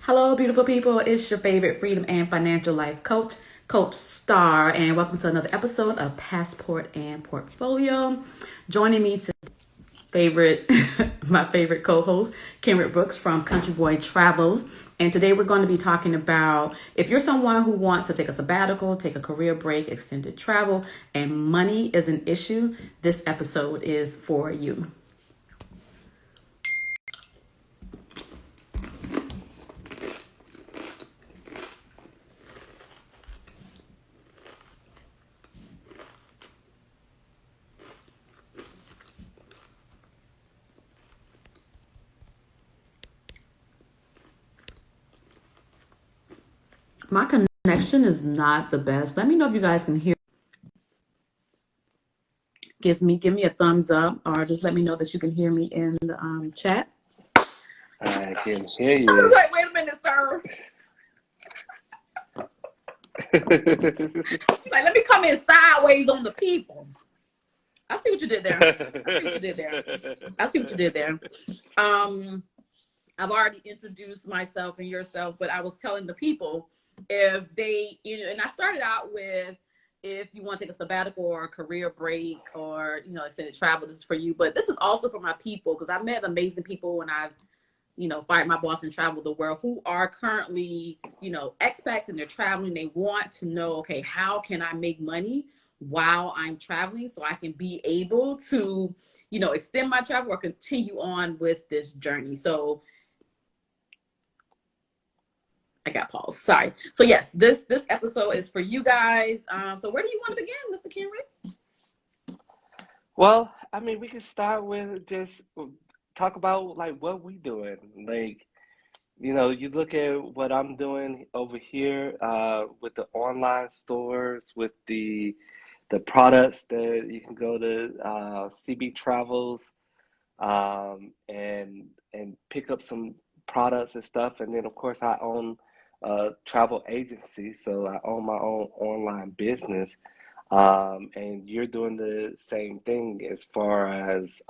Hello, beautiful people. It's your favorite freedom and financial life coach, Coach Starr, and welcome to another episode of Passport and Portfolio. Joining me to favorite, my favorite co-host, Kenrick Brooks from Country Boy Travels. And today we're going to be talking about if you're someone who wants to take a sabbatical, take a career break, extended travel, and money is an issue, this episode is for you. My connection is not the best. Let me know if you guys can hear. Give me a thumbs up, or just let me know that you can hear me in the chat. I can hear you. I was like, wait a minute, sir. Like, let me come in sideways on the people. I see what you did there. I see what you did there. I've already introduced myself and yourself, but I was telling the people if they, and I started out with if you want to take a sabbatical or a career break or, extended travel, this is for you. But this is also for my people because I met amazing people when I've, fired my boss and traveled the world who are currently, expats and they're traveling. They want to know, okay, how can I make money while I'm traveling so I can be able to, extend my travel or continue on with this journey. So I got paused. Sorry. So yes, this episode is for you guys. So where do you want to begin, Mr. Kenrick? Well, I mean, we can start with just talk about like what we doing. Like, you look at what I'm doing over here with the online stores, with the products that you can go to CB Travels and pick up some products and stuff. And then of course I own a travel agency, so I own my own online business. And you're doing the same thing as far as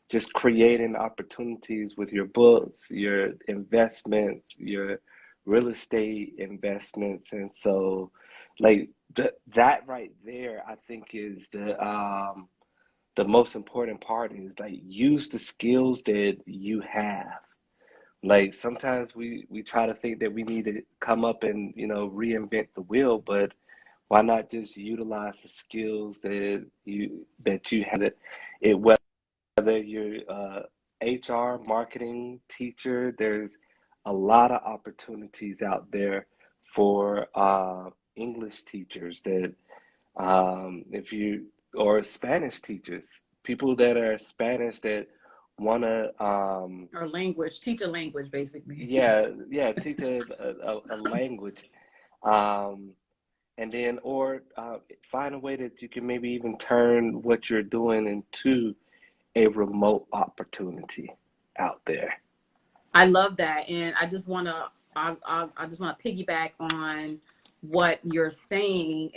just creating opportunities with your books, your investments, your real estate investments. And so, like that right there, I think is the most important part is like use the skills that you have. Like sometimes we try to think that we need to come up and reinvent the wheel, but why not just utilize the skills that you have? It whether you're HR, marketing, teacher, there's a lot of opportunities out there for English teachers that if you or Spanish teachers, people that are Spanish that want to Or language, teach a language, basically. teach a language. Um, and then or find a way that you can maybe even turn what you're doing into a remote opportunity out there. I love that, and I just want to I just want to piggyback on what you're saying.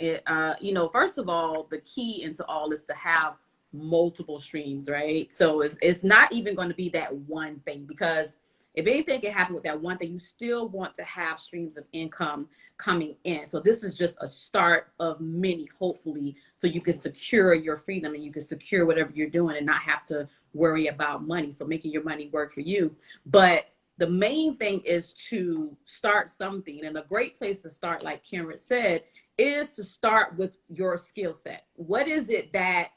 First of all, the key into all is to have multiple streams, right? So it's not even going to be that one thing, because if anything can happen with that one thing, you still want to have streams of income coming in. So this is just a start of many, hopefully, so you can secure your freedom and you can secure whatever you're doing and not have to worry about money. So making your money work for you. But the main thing is to start something. And a great place to start, like Karen said, is to start with your skill set. What is it that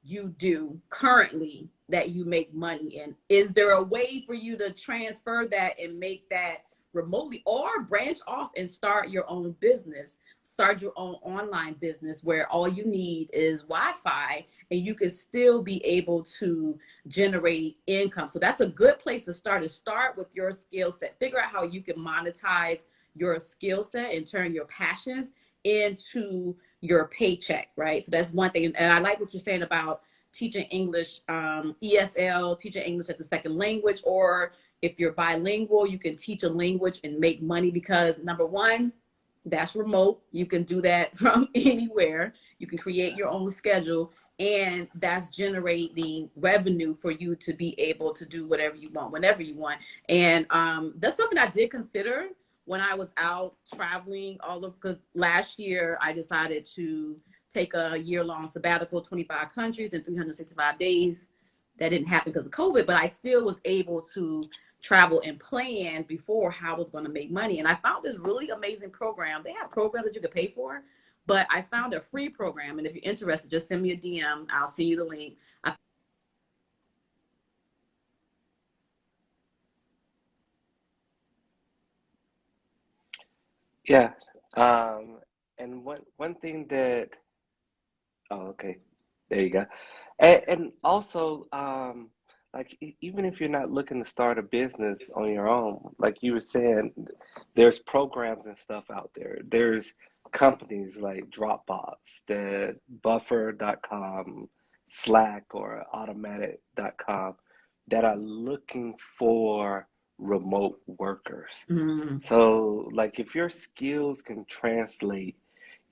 you do currently that you make money in? Is there a way for you to transfer that and make that remotely, or branch off and start your own business, start your own online business where all you need is Wi-Fi and you can still be able to generate income? So that's a good place to start, is start with your skill set. Figure out how you can monetize your skill set and turn your passions into your paycheck, right? So that's one thing. And I like what you're saying about teaching English, ESL, teaching English as a second language, or if you're bilingual, you can teach a language and make money, because number one, that's remote. You can do that from anywhere. You can create your own schedule and that's generating revenue for you to be able to do whatever you want whenever you want. And that's something I did consider when I was out traveling because last year I decided to take a year-long sabbatical, 25 countries in 365 days. That didn't happen because of COVID, but I still was able to travel and plan before how I was going to make money. And I found this really amazing program. They have programs that you could pay for, but I found a free program. And if you're interested, just send me a DM. I'll send you the link. Yeah. And one thing that oh, okay. There you go. And also, like even if you're not looking to start a business on your own, like you were saying, there's programs and stuff out there. There's companies like Dropbox, the Buffer.com, Slack, or Automatic.com that are looking for remote workers. Mm, So, like, if your skills can translate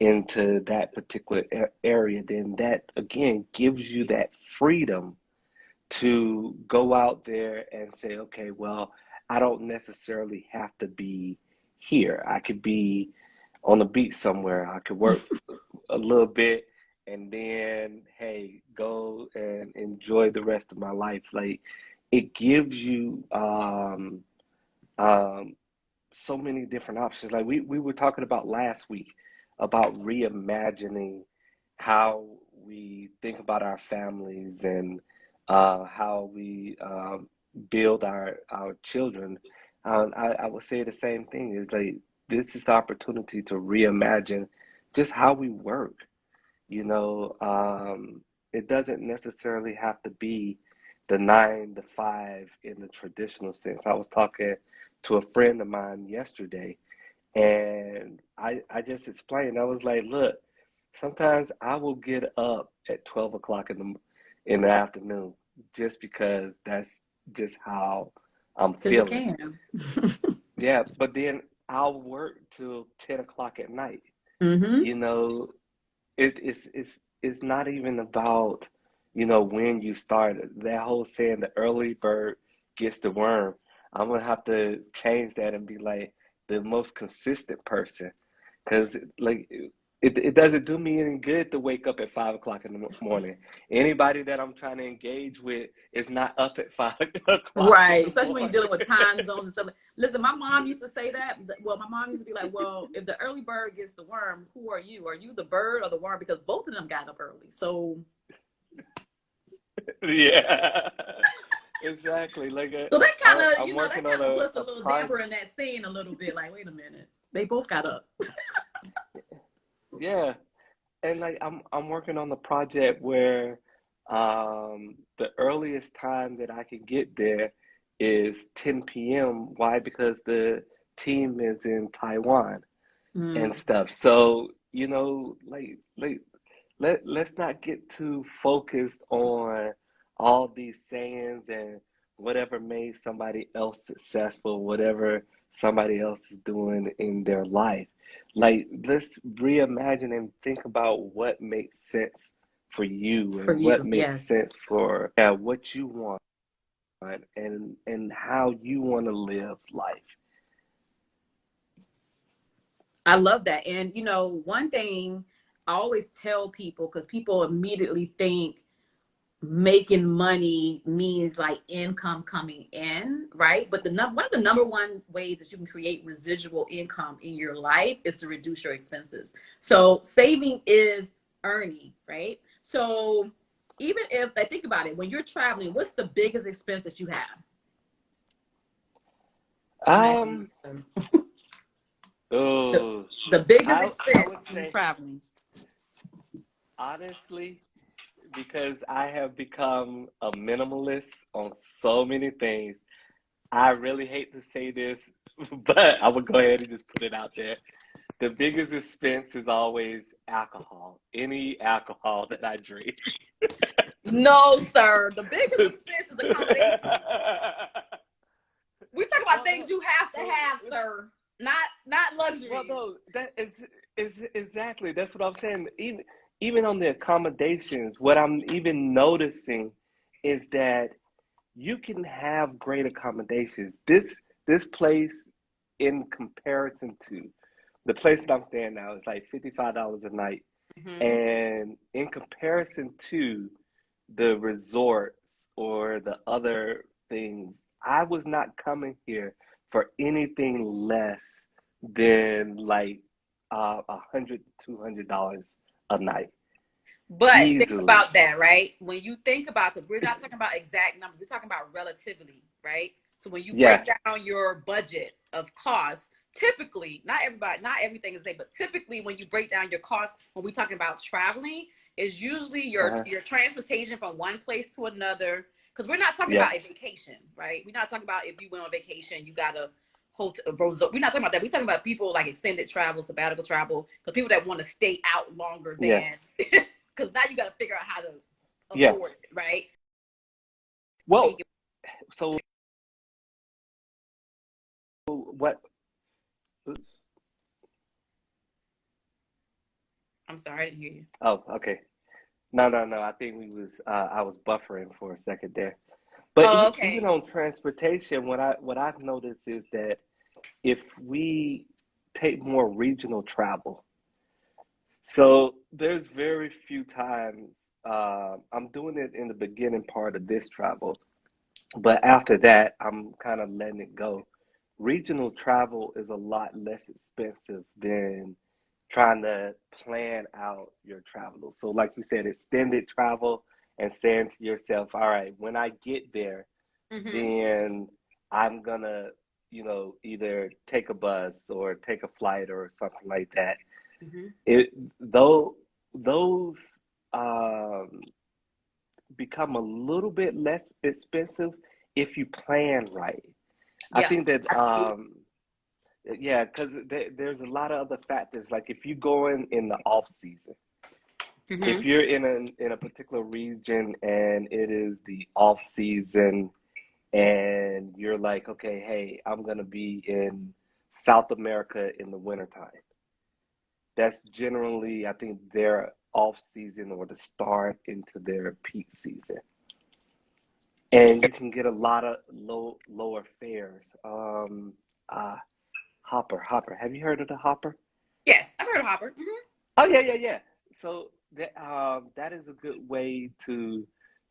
into that particular area, then that again gives you that freedom to go out there and say, okay, well, I don't necessarily have to be here. I could be on the beach somewhere. I could work a little bit and then, hey, go and enjoy the rest of my life. Like, it gives you um, so many different options. Like we were talking about last week about reimagining how we think about our families and how we build our children. I would say the same thing is like this is the opportunity to reimagine just how we work. You know, it doesn't necessarily have to be the 9 to 5 in the traditional sense. I was talking to a friend of mine yesterday, and I just explained. I was like, look, sometimes I will get up at 12 o'clock in the afternoon just because that's just how I'm because you feeling. can. Yeah, but then I'll work till 10 o'clock at night. Mm-hmm. You know, it's not even about, when you started. That whole saying, the early bird gets the worm. I'm gonna have to change that and be like the most consistent person, because like it doesn't do me any good to wake up at 5 o'clock in the morning. Anybody that I'm trying to engage with is not up at 5 o'clock in Right, the especially when you're dealing morning. with time zones and stuff. Listen, my mom used to say that. Well, my mom used to be like, "Well, if the early bird gets the worm, who are you? Are you the bird or the worm?" Because both of them got up early. So, Yeah, exactly. Like so that kind of, I'm that working on kind of puts a a little damper project. in that scene a little bit. Like, wait a minute, they both got up. Yeah, and like I'm working on the project where the earliest time that I can get there is 10 p.m. Why? Because the team is in Taiwan and Mm, stuff. So, like let's not get too focused on all these sayings and whatever made somebody else successful, whatever somebody else is doing in their life. Like, let's reimagine and think about what makes sense for you for and what you, makes yes, sense for, yeah, what you want and how you want to live life. I love that. And one thing I always tell people, because people immediately think making money means like income coming in, right? But one of the number one ways that you can create residual income in your life is to reduce your expenses. So saving is earning, right? So even if I think about it, when you're traveling, what's the biggest expense that you have? I'm asking you, Um, sir. the, oh, the biggest I would expense when say traveling. honestly, because I have become a minimalist on so many things. I really hate to say this, but I would go ahead and just put it out there. The biggest expense is always alcohol. Any alcohol that I drink. No, sir. The biggest expense is accommodations. We talk about Well, things no. you have to So, have, sir. Not well, luxuries. no. That is exactly. That's what I'm saying. even on the accommodations, what I'm even noticing is that you can have great accommodations. This place, in comparison to the place that I'm staying now, is like $55 a night. Hmm. And in comparison to the resorts or the other things, I was not coming here for anything less than like $100, $200 a night, But think easily. about that, right? When you think about, because we're not talking about exact numbers, we're talking about relatively, right? So when you Yeah, break down your budget of costs, typically, not everybody, not everything is the same, but typically when you break down your costs, when we're talking about traveling, is usually uh-huh. your transportation from one place to another. Because we're not talking Yeah, about a vacation, right? We're not talking about if you went on vacation, you got a hotel. We're not talking about that. We're talking about people like extended travel, sabbatical travel, for people that want to stay out longer yeah, than because now you got to figure out how to yeah. afford it, right? Well, so what? I'm sorry, I didn't hear you. Oh, okay. No, no, no. I think we was I was buffering for a second there. But Oh, even okay. on transportation, what I've noticed is that if we take more regional travel, so there's very few times I'm doing it in the beginning part of this travel, but after that, I'm kind of letting it go. Regional travel is a lot less expensive than trying to plan out your travel. So, like you said, extended travel and saying to yourself, all right, when I get there, Mm-hmm. then I'm gonna, either take a bus or take a flight or something like that. Mm-hmm. It though those um, become a little bit less expensive if you plan right. I Yeah, think that absolutely. yeah, because there's a lot of other factors. Like if you go in the off season, if Mm-hmm. you're in a particular region and it is the off season, and you're like, okay, hey, I'm gonna be in South America in the wintertime. That's generally, I think, their off season or the start into their peak season. And you can get a lot of lower fares. Uh, Hopper. Have you heard of the Hopper? Yes, I've heard of Hopper. Mm-hmm. Oh yeah, yeah, yeah. So that is a good way to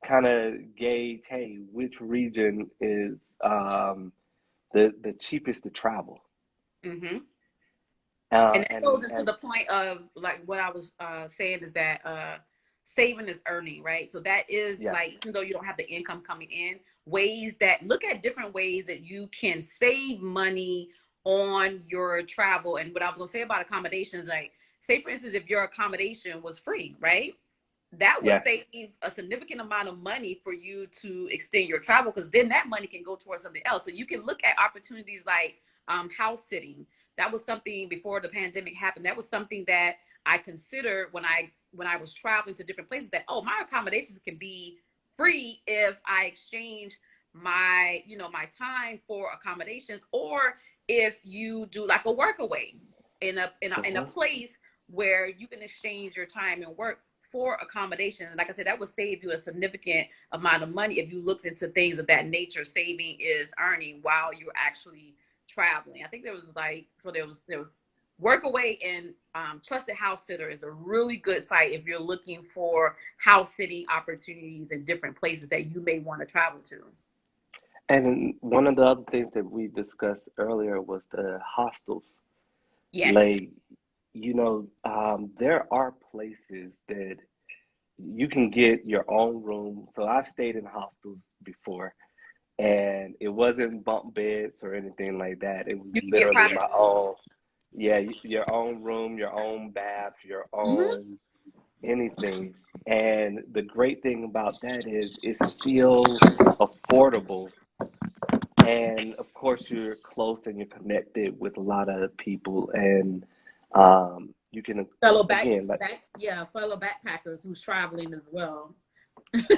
kind of gauge, hey, which region is the cheapest to travel. Mm-hmm. Uh, And that and goes into and the point of like what I was saying is that saving is earning, right? So that is yeah, like, even though you don't have the income coming in, ways that look at different ways that you can save money on your travel. And what I was going to say about accommodations, like, say for instance, if your accommodation was free, right? That would yeah, save a significant amount of money for you to extend your travel, because then that money can go towards something else. So you can look at opportunities like house sitting. That was something before the pandemic happened. That was something that I considered when I was traveling to different places, that, oh, my accommodations can be free if I exchange my time for accommodations, or if you do like a work away in a hmm place where you can exchange your time and work for accommodation. And like I said, that would save you a significant amount of money if you looked into things of that nature. Saving is earning while you're actually traveling. I think there was like, so there was Workaway, and Trusted House Sitter is a really good site if you're looking for house sitting opportunities in different places that you may want to travel to. And one of the other things that we discussed earlier was the hostels. Yes. Like, there are places that you can get your own room. So I've stayed in hostels before, and it wasn't bunk beds or anything like that. It was You can get literally private my rooms. own, yeah, your own room, your own bath, your Mm-hmm. own anything. And the great thing about that is it's still affordable. And of course, you're close and you're connected with a lot of people. And you can, Fellow back again, like, back yeah, fellow backpackers who's traveling as well.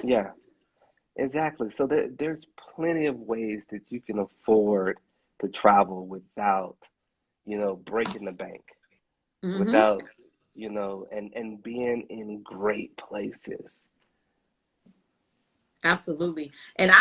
yeah, exactly. So there's plenty of ways that you can afford to travel without, breaking the bank, Mm-hmm. without. and being in great places. Absolutely. And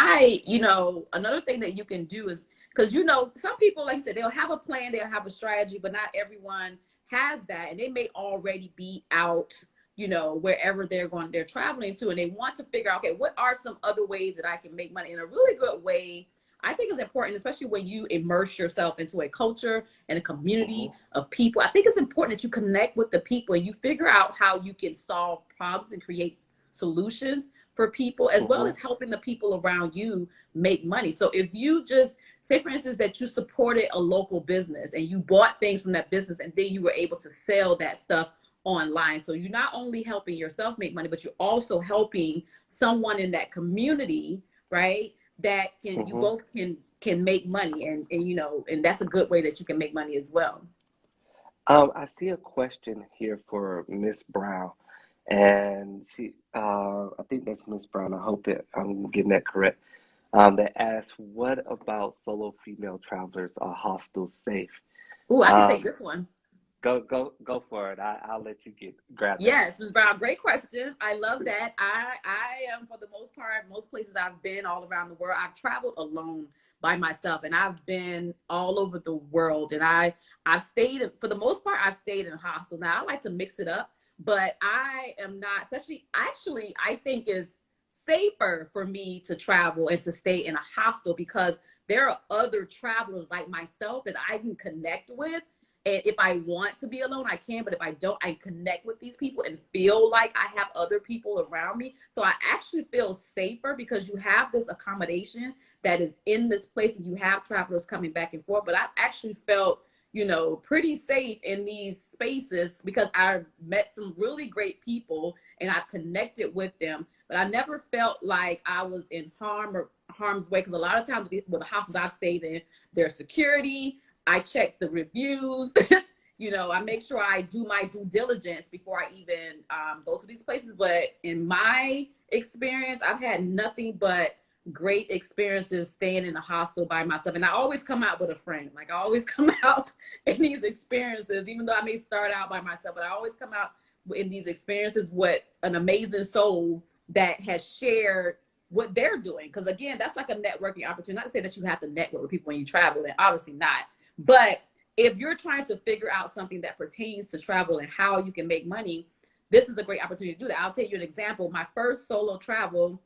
another thing that you can do is because some people, like you said, they'll have a plan, they'll have a strategy, but not everyone has that. And they may already be out, wherever they're traveling to, and they want to figure out, okay, what are some other ways that I can make money in a really good way? I think it's important, especially when you immerse yourself into a culture and a Hmm. community of people. I think it's important that you connect with the people and you figure out how you can solve problems and create solutions for people, as well Hmm. as helping the people around you make money. So if you just say, for instance, that you supported a local business and you bought things from that business and then you were able to sell that stuff online. So you're not only helping yourself make money, but you're also helping someone in that community, right? That you Hmm. both can make money, and that's a good way that you can make money as well. I see a question here for Miss Brown, and I think that's Miss Brown. I hope that I'm getting that correct. That asks, "What about solo female travelers? Are hostels safe?" Ooh, I can take Um, this one. go for it. I'll let you grab that one. Yes, Ms. Brown, great question. I love that. I am, for the most part, most places I've been all around the world, I've traveled alone by myself, and I've been all over the world. And I've stayed, for the most part, I've stayed in hostels. Now I like to mix it up, but I am not, especially actually I think is safer for me to travel and to stay in a hostel because there are other travelers like myself that I can connect with. And if I want to be alone, I can. But if I don't, I connect with these people and feel like I have other people around me. So I actually feel safer because you have this accommodation that is in this place and you have travelers coming back and forth. But I've actually felt, pretty safe in these spaces because I met some really great people and I've connected with them. But I never felt like I was in harm's way because a lot of times with the houses I've stayed in, there's security. I check the reviews. I make sure I do my due diligence before I even go to these places. But in my experience, I've had nothing but great experiences staying in a hostel by myself. And I always come out with a friend. Like I always come out in these experiences, even though I may start out by myself, but I always come out in these experiences with an amazing soul that has shared what they're doing. Because again, that's like a networking opportunity. Not to say that you have to network with people when you travel, and obviously not. But if you're trying to figure out something that pertains to travel and how you can make money, this is a great opportunity to do that. I'll tell you an example. My first solo travel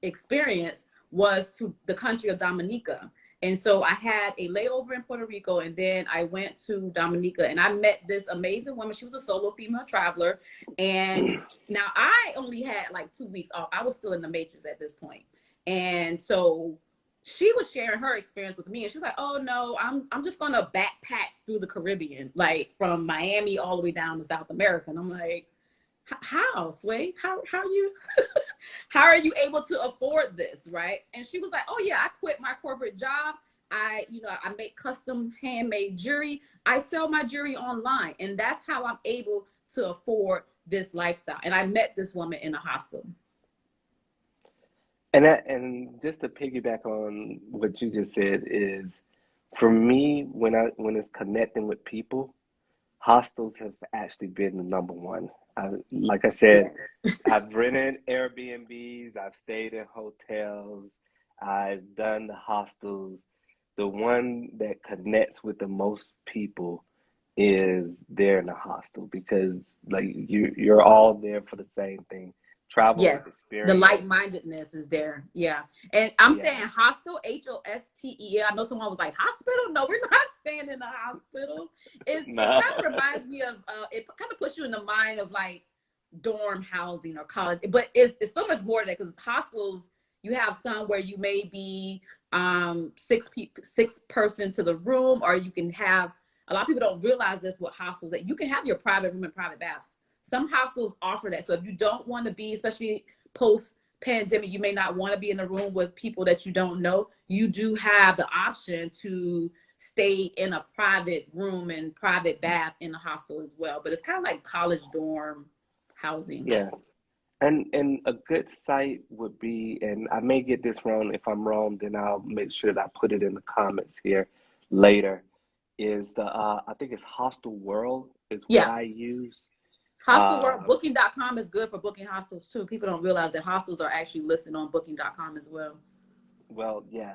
experience was to the country of Dominica. And so I had a layover in Puerto Rico, and then I went to Dominica and I met this amazing woman. She was a solo female traveler. And now I only had like 2 weeks off. I was still in the matrix at this point. And so she was sharing her experience with me, and she was like, "Oh no, I'm just gonna backpack through the Caribbean, like from Miami all the way down to South America." And I'm like, "How, Sway? How are you how are you able to afford this?" Right? And she was like, "Oh yeah, I quit my corporate job. I make custom handmade jewelry. I sell my jewelry online, and that's how I'm able to afford this lifestyle." And I met this woman in a hostel. And just to piggyback on what you just said is, for me, when it's connecting with people, hostels have actually been the number one. Like I said, Yes. I've rented Airbnbs, I've stayed in hotels, I've done the hostels. The one that connects with the most people is there in the hostel because like you're all there for the same thing. Travel Yes, the experience. like-mindedness is there. Yeah. And I'm Yeah. saying hostel, Hostee. I know someone was like, hospital? No, we're not staying in the hospital. It Nah. kind of reminds me of it kind of puts you in the mind of like dorm housing or college, but it's so much more than that because hostels, you have some where you may be six person to the room, or you can have, a lot of people don't realize this with hostels, that you can have your private room and private baths. Some hostels offer that. So if you don't want to be, especially post pandemic, you may not want to be in a room with people that you don't know. You do have the option to stay in a private room and private bath in a hostel as well. But it's kind of like college dorm housing. Yeah. And a good site would be, and I may get this wrong. If I'm wrong, then I'll make sure that I put it in the comments here later. Is the I think it's Hostel World is what Yeah. I use. Hostel work, booking.com is good for booking hostels too. People don't realize that hostels are actually listed on booking.com as well. Well, yeah.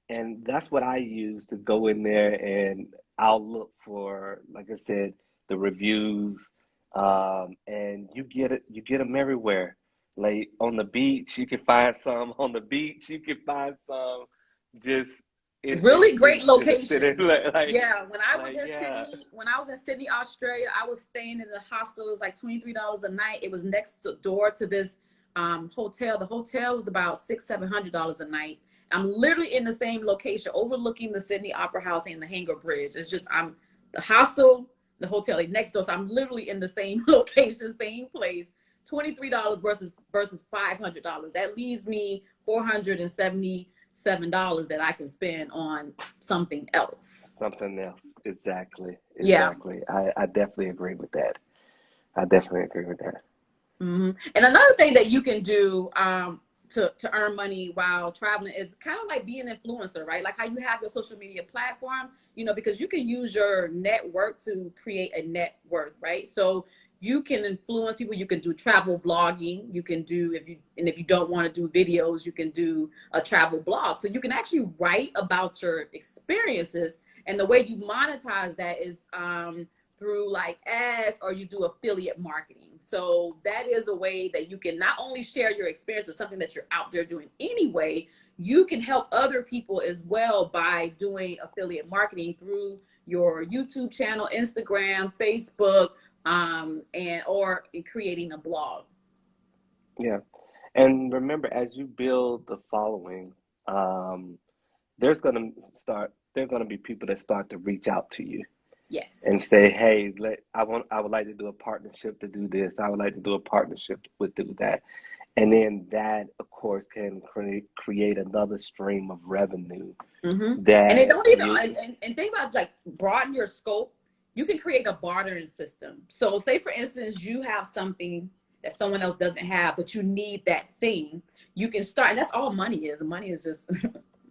And that's what I use to go in there, and I'll look for, like I said, the reviews. And you get them everywhere. Like on the beach, you can find some on the beach. You can find some just Really great in the city. location. Yeah, Yeah, when I was in Sydney, Australia, I was staying in the hostel. It was like $23 a night. It was next door to this hotel. The hotel was about $700 a night. I'm literally in the same location, overlooking the Sydney Opera House and the Hangar Bridge. It's just I'm the hostel, the hotel like next door. So I'm literally in the same location, same place. $23 versus $500. That leaves me $477 that I can spend on something else. something else. Exactly, Yeah. exactly. I definitely agree with that. I definitely agree with that. Mm-hmm. And another thing that you can do to earn money while traveling is kind of like being an influencer, right? Like how you have your social media platforms, because you can use your network to create a net worth, right? So you can influence people. You can do travel blogging. You can do if you don't want to do videos, you can do a travel blog. So you can actually write about your experiences. And the way you monetize that is through like ads, or you do affiliate marketing. So that is a way that you can not only share your experience with something that you're out there doing anyway, you can help other people as well by doing affiliate marketing through your YouTube channel, Instagram, Facebook, and or creating a blog. Yeah. And remember, as you build the following, there's gonna be people that start to reach out to you Yes. and say, "Hey, I would like to do a partnership to do this. I would like to do a partnership with do that." And then that, of course, can create another stream of revenue Mm-hmm. And they that don't even you, and think about like broaden your scope. You can create a bartering system. So say for instance, you have something that someone else doesn't have, but you need that thing. You can start, and that's all money is. Money is just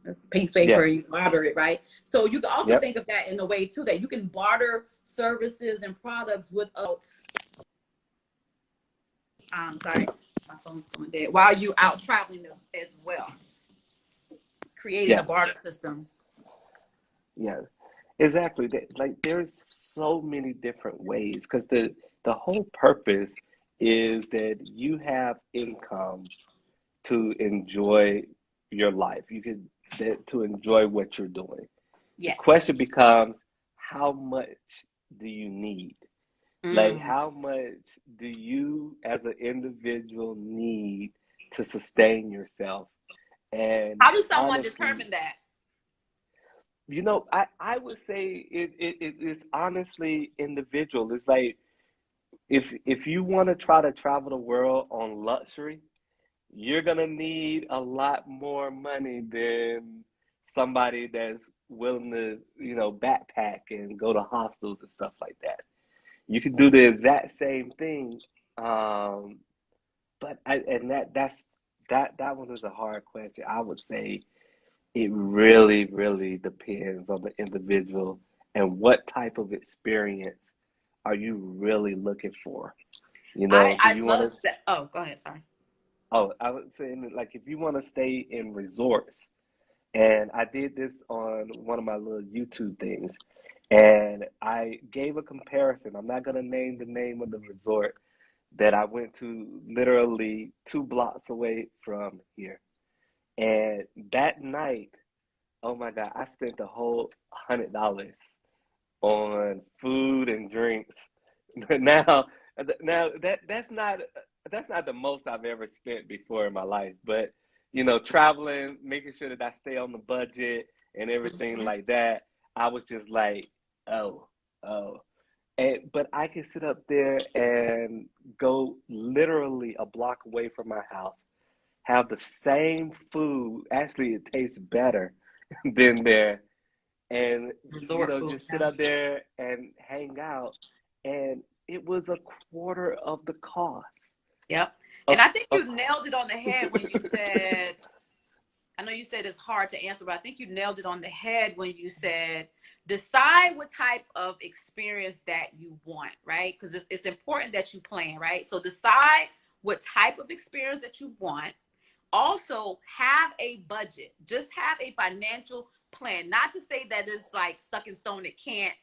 it's a piece of yeah, paper, you barter it, right? So you can also yep, think of that in a way too, that you can barter services and products without sorry, my phone's going dead. While you out traveling as well. Creating a yeah, barter system. yeah, exactly. Like there's so many different ways because the whole purpose is that you have income to enjoy your life. You can to enjoy what you're doing. The Yes. question becomes, how much do you need? Like, Mm. how much do you as an individual need to sustain yourself? And How does someone honestly, determine that? I would say it is honestly individual. It's like if you want to try to travel the world on luxury, you're gonna need a lot more money than somebody that's willing to, backpack and go to hostels and stuff like that. You can do the exact same thing, um, but that one is a hard question. I would say it really, really depends on the individual and what type of experience are you really looking for. Do I you want love to? that. Oh, go ahead. Sorry. Oh, I was saying that, like if you want to stay in resorts, and I did this on one of my little YouTube things, and I gave a comparison. I'm not gonna name the name of the resort that I went to, literally 2 blocks away from here. And that night, oh my God, I spent the whole $100 on food and drinks. Now, now that's not the most I've ever spent before in my life, but traveling, making sure that I stay on the budget and everything Mhm. like that, I was just like, oh, oh. But I can sit up there and go literally a block away from my house, have the same food. Actually, it tastes better than there, and Resort food. just sit Yeah. up there and hang out, and it was a quarter of the cost. Yep. A, And I think a, you nailed it on the head when you said, I know you said it's hard to answer, but I think you nailed it on the head when you said decide what type of experience that you want, right? Because it's important that you plan, right? So decide what type of experience that you want. Also have a budget. Just have a financial plan. Not to say that it's like stuck in stone. It can't,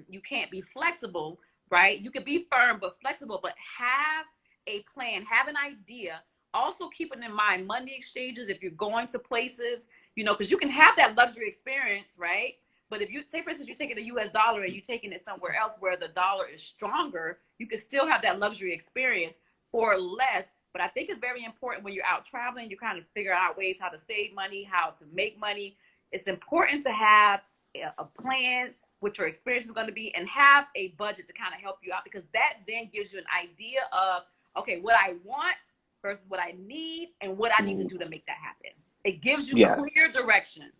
you can't be flexible, right? You can be firm but flexible, but have a plan, have an idea. Also keeping in mind money exchanges if you're going to places, you know, because you can have that luxury experience, right? But if you say, for instance, you're taking a US dollar and you're taking it somewhere else where the dollar is stronger, you can still have that luxury experience for less. But I think it's very important when you're out traveling, you kind of figure out ways how to save money, how to make money. It's important to have a plan, what your experience is going to be, and have a budget to kind of help you out, because that then gives you an idea of, okay, what I want versus what I need and what I need to do to make that happen. It gives you Yeah. clear direction.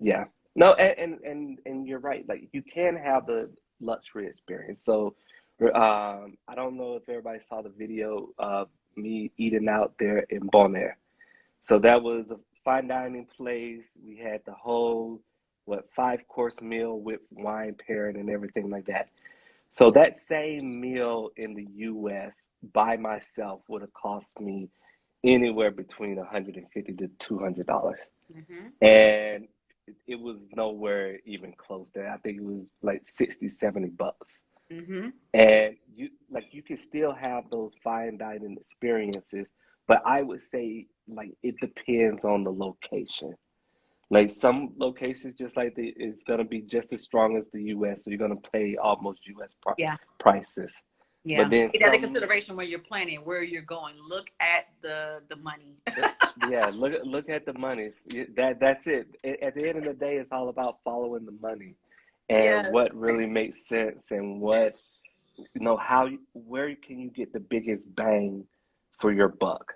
Yeah. No, and you're right. Like you can have the luxury experience. So, I don't know if everybody saw the video of me eating out there in Bonaire. So that was a fine dining place. We had the whole, what, 5-course meal with wine pairing and everything like that. So that same meal in the US by myself would have cost me anywhere between $150 to $200. Mm-hmm. And it was nowhere even close to that. I think it was like 60, $70. Mm-hmm. And you can still have those fine dining experiences, but I would say like it depends on the location. Like some locations, just like it's gonna be just as strong as the U.S., so you're gonna pay almost U.S. Yeah. prices. But Yeah. then Take that into some, consideration when you're planning where you're going. Look at the money. yeah, look at the money. That's it. At the end of the day, it's all about following the money and Yes. what really makes sense and what where can you get the biggest bang for your buck,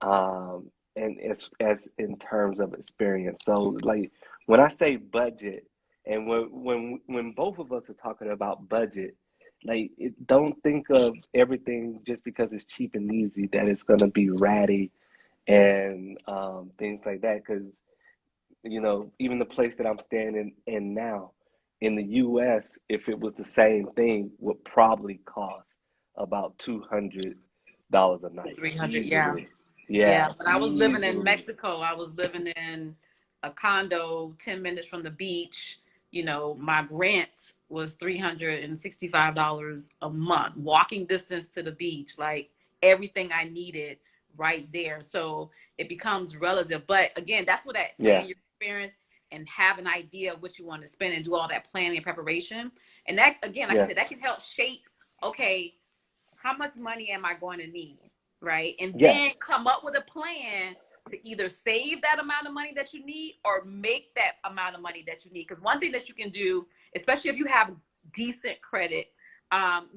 and as in terms of experience. So like when I say budget, and when both of us are talking about budget, like don't think of everything just because it's cheap and easy that it's going to be ratty and things like that, because even the place that I'm staying in now in the US, if it was the same thing, would probably cost about $200 a night 300. Yeah. easily. Yeah. Yeah, When I was living in easily. Mexico, I was living in a condo 10 minutes from the beach. You know, my rent was $365 a month, walking distance to the beach, like everything I needed right there. So it becomes relative. But again, that's what that Yeah, plan your experience and have an idea of what you want to spend and do all that planning and preparation. And that, again, like I yeah, said, that can help shape, okay, how much money am I going to need? Right. And yeah, then come up with a plan to either save that amount of money that you need or make that amount of money that you need. Because one thing that you can do, especially if you have decent credit,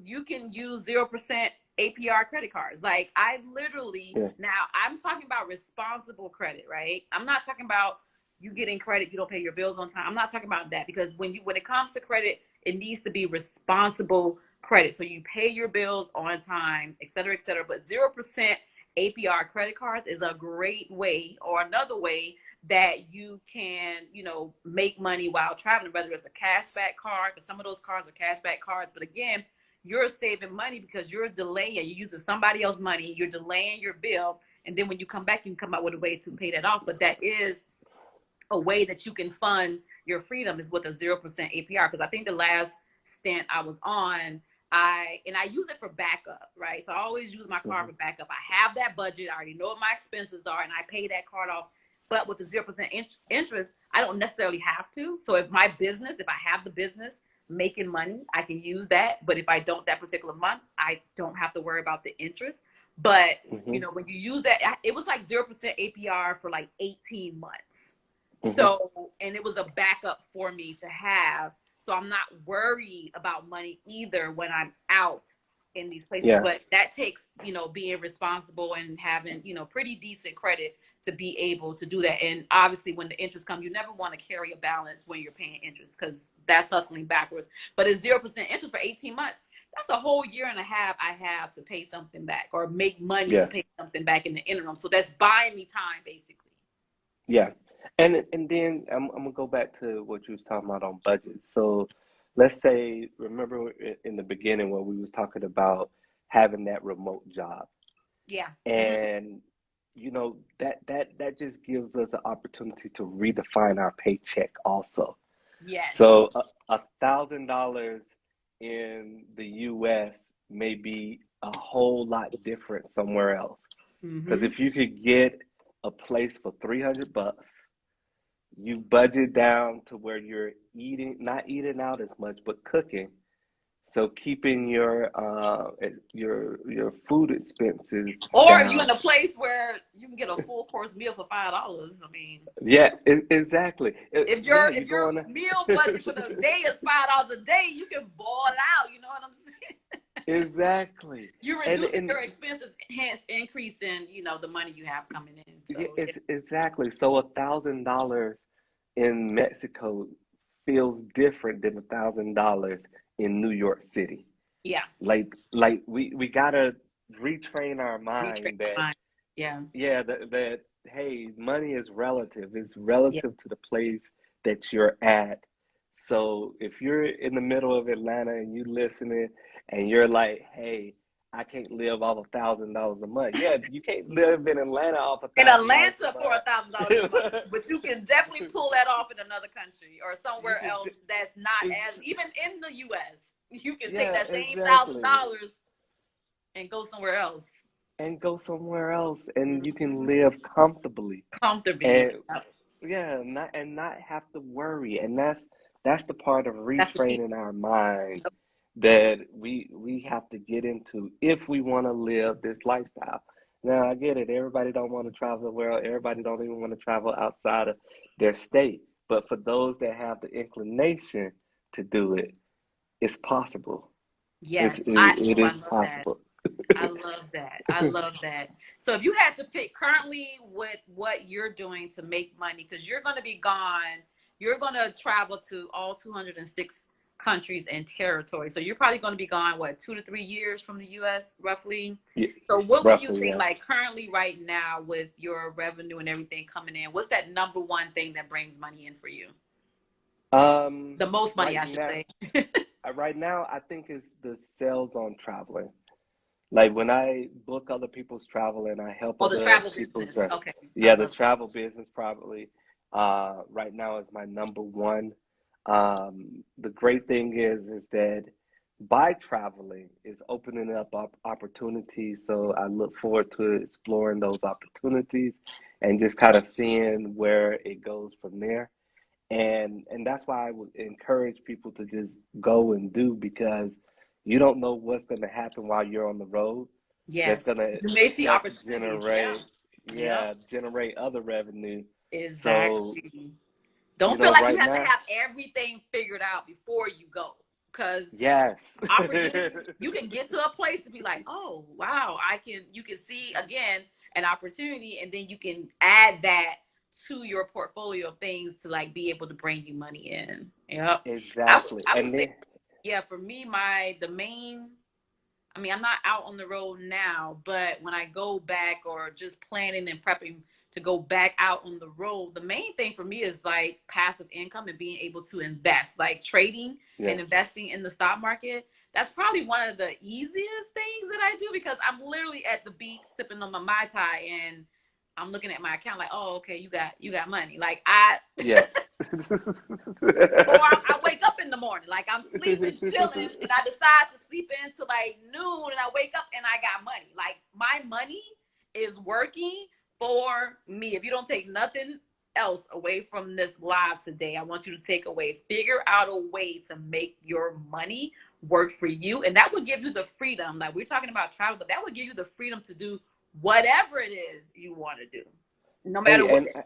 you can use 0% APR credit cards. Like I literally, yeah, now I'm talking about responsible credit, right? I'm not talking about you getting credit, you don't pay your bills on time. I'm not talking about that, because when it comes to credit, it needs to be responsible credit. So you pay your bills on time, et cetera, et cetera. But 0% APR credit cards is a great way, or another way that you can, make money while traveling, whether it's a cashback card, because some of those cards are cashback cards. But again, you're saving money because you're delaying, you're using somebody else's money, you're delaying your bill. And then when you come back, you can come up with a way to pay that off. But that is a way that you can fund your freedom, is with a 0% APR. Because I think the last stint I was on, I use it for backup, right? So I always use my card hmm, for backup. I have that budget, I already know what my expenses are, and I pay that card off. But with the 0% interest, I don't necessarily have to. So if I have the business making money, I can use that. But if I don't that particular month, I don't have to worry about the interest. But hmm, when you use that, it was like 0% APR for like 18 months. hmm, So, and it was a backup for me to have. So I'm not worried about money either when I'm out in these places. yeah, But that takes, being responsible and having, pretty decent credit to be able to do that. And obviously when the interest comes, you never want to carry a balance when you're paying interest, because that's hustling backwards. But it's 0% interest for 18 months. That's a whole year and a half I have to pay something back or make money to yeah, pay something back in the interim. So that's buying me time, basically. yeah. And then I'm gonna go back to what you was talking about on budget. So let's say, remember in the beginning when we was talking about having that remote job, Yeah. Hmm. and that just gives us an opportunity to redefine our paycheck also. Yes. So $1,000 in the U.S. may be a whole lot different somewhere else. Because Hmm. if you could get a place for $300, you budget down to where you're eating, not eating out as much, but cooking. So keeping your food expenses Or you in down. a place where you can get a full course meal for $5. I mean, Yeah, exactly. if Yeah, your you if go your on. meal budget for the day is $5 a day, you can ball out. You know what I'm saying? Exactly. You're reducing And your expenses, hence increasing, the money you have coming in. yeah, So yeah, it's exactly. So $1,000 in Mexico feels different than $1,000 in New York City. yeah, Like we gotta retrain our retrain mind my that mind. Yeah, yeah, that hey, money is relative. It's yeah. relative to the place that you're at. So if you're in the middle of Atlanta and you listening and you're like, hey, I can't live off $1,000 a month. Yeah, you can't live in Atlanta off a In thousand dollars Atlanta for $1,000 a month, a but you can definitely pull that off in another country or you somewhere can else that's not it's as even in the U.S. You can take yeah, that same thousand exactly. dollars and go somewhere else. And go somewhere else and you can Hmm. live comfortably. Comfortably. And yeah, not have to worry. And that's the part of That's the key. retraining our mind that we have to get into if we want to live this lifestyle. Now I get it. Everybody don't want to travel the world. Everybody don't even want to travel outside of their state. But for those that have the inclination to do it, it's possible. Yes, It I is love that. possible. I love that. I love that. So if you had to pick currently with what you're doing to make money, because you're going to be gone, you're going to travel to all 206 countries and territories. So you're probably going to be gone, what, 2 to 3 years from the US, roughly? Yeah, So what would you roughly, think, yeah. like currently right now with your revenue and everything coming in, what's that number one thing that brings money in for you? Um, The most money, right I should now, say. right now, I think it's the sales on traveling. Like when I book other people's travel and I help Oh, the other travel people's business. Okay. I yeah, the love it. travel business probably right now is my number one. The great thing is that by traveling is opening up opportunities. So I look forward to exploring those opportunities and just kind of seeing where it goes from there. And that's why I would encourage people to just go and do because you don't know what's going to happen while you're on the road that's Yes. going to You may see help opportunities. Yeah. generate Yep. yeah, generate other revenue. So, Exactly. Don't feel like you right have to now, have everything figured out before you go. Because yes. opportunities, you can get to a place to be like, oh, wow, you can see again an opportunity and then you can add that to your portfolio of things to like be able to bring you money in. Yep. Exactly. I would And say, then yeah, for me, the main I mean, I'm not out on the road now, but when I go back or just planning and prepping to go back out on the road, the main thing for me is like passive income and being able to invest, like trading yeah, and investing in the stock market. That's probably one of the easiest things that I do because I'm literally at the beach sipping on my Mai Tai and I'm looking at my account like, oh, okay, you got money. Like yeah. or I wake up in the morning, like I'm sleeping, chilling, and I decide to sleep into like noon, and I wake up and I got money. Like my money is working for me. If you don't take nothing else away from this live today, I want you to take away, figure out a way to make your money work for you, and that would give you the freedom. Like we're talking about travel, but that would give you the freedom to do whatever it is you want to do, no matter Hey, what. and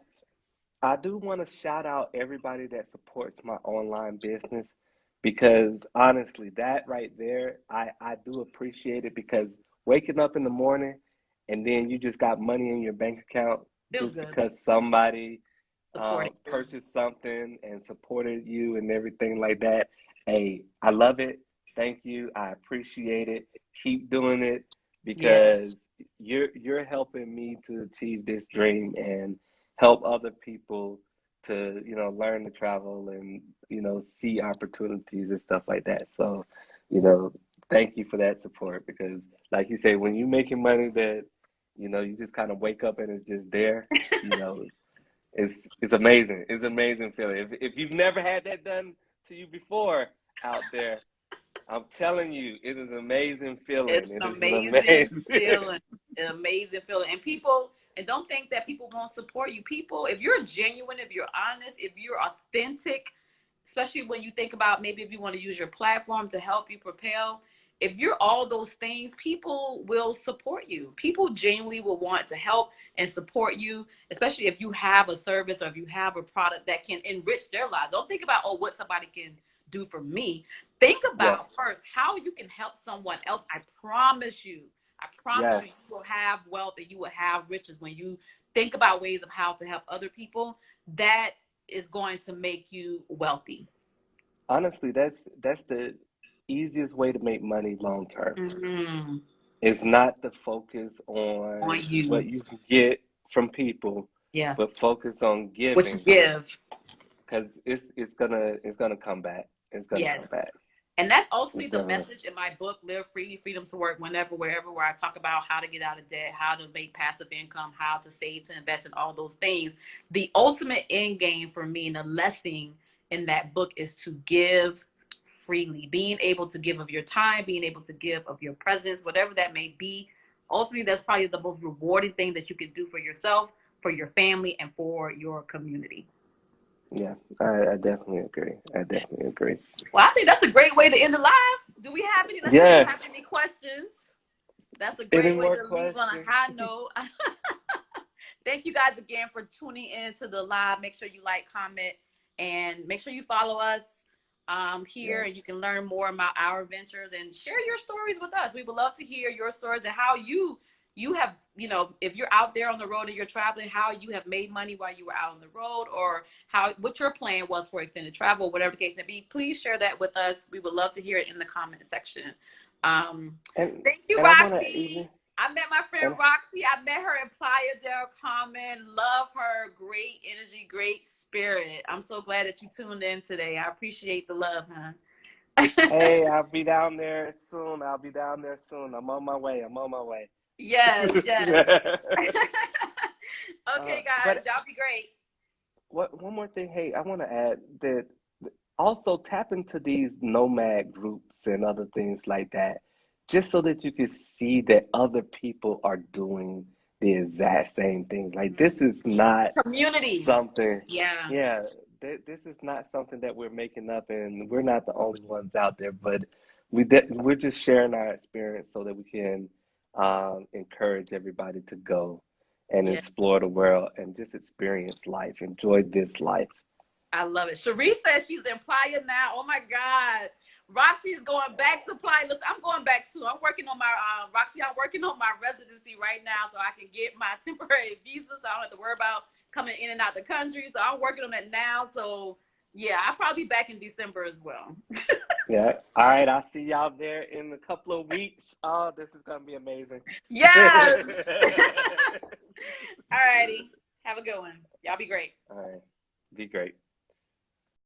I do want to shout out everybody that supports my online business because honestly, that right there, I do appreciate it because waking up in the morning and then you just got money in your bank account Feels just good because somebody supporting you. purchased something and supported you and everything like that. Hey, I love it. Thank you. I appreciate it. Keep doing it Yeah. because you're helping me to achieve this dream and help other people to, learn to travel and, see opportunities and stuff like that. So, you know, thank you for that support because like you say, when you're making money that, you just kind of wake up and it's just there, you know, it's amazing. It's an amazing feeling. If you've never had that done to you before out there, I'm telling you, it is an amazing It's feeling. It an is an amazing amazing. feeling. An amazing feeling. And people, and don't think that people won't support you. People, if you're genuine, if you're honest, if you're authentic, especially when you think about maybe if you want to use your platform to help you propel, if you're all those things, people will support you. People genuinely will want to help and support you, especially if you have a service or if you have a product that can enrich their lives. Don't think about, oh, what somebody can do for me. Think Yeah. about first how you can help someone else. I promise you, you will Yes. have wealth and you will have riches when you think about ways of how to help other people. That is going to make you wealthy. Honestly, that's the easiest way to make money long term. Mm-hmm. It's not to focus On on what you. you can get from people, Yeah. but focus on What you giving give. because it's gonna come back. It's gonna come Yes. back. And that's ultimately It's the gonna. message in my book, Live Freely, Freedom to Work, whenever, wherever, where I talk about how to get out of debt, how to make passive income, how to save, to invest in all those things. The ultimate end game for me and the lesson in that book is to give freely, being able to give of your time, being able to give of your presence, whatever that may be. Ultimately, that's probably the most rewarding thing that you can do for yourself, for your family, and for your community. Yeah, I definitely agree. I definitely agree. Well, I think that's a great way to end the live. Do we have any? Let's see if we have Yes. any questions. That's a Any great way more to leave on a questions? high note. Thank you guys again for tuning in to the live. Make sure you like, comment, and make sure you follow us here, Yes. and you can learn more about our ventures and share your stories with us. We would love to hear your stories and how you have, if you're out there on the road and you're traveling, how you have made money while you were out on the road, or what your plan was for extended travel, whatever the case may be. Please share that with us. We would love to hear it in the comment section. Um, And Thank you, and I want to even Roxy. I met my friend and Roxy. I met her in Playa del Carmen. Love her. Great energy, great spirit. I'm so glad that you tuned in today. I appreciate the love, huh? hey, I'll be down there soon. I'll be down there soon. I'm on my way. I'm on my way. Yes, yes. Okay, guys, But y'all be great. one more thing, hey, I want to add that also tap into these nomad groups and other things like that, just so that you can see that other people are doing the exact same thing. Like this is not Community. something, Yeah. yeah, this is not something that we're making up, and we're not the only ones out there. But we're just sharing our experience so that we can encourage everybody to go and Yeah. explore the world and just experience life, enjoy this life. I love it. Cherie says she's in Playa now. Oh my God. Roxy is going back to Playa. Listen, I'm going back too. I'm working on my Roxy, I'm working on my residency right now so I can get my temporary visa so I don't have to worry about coming in and out the country. So I'm working on that now. So yeah, I'll probably be back in December as well. Yeah. All right. I'll see y'all there in a couple of weeks. Oh, this is gonna be amazing. Yes.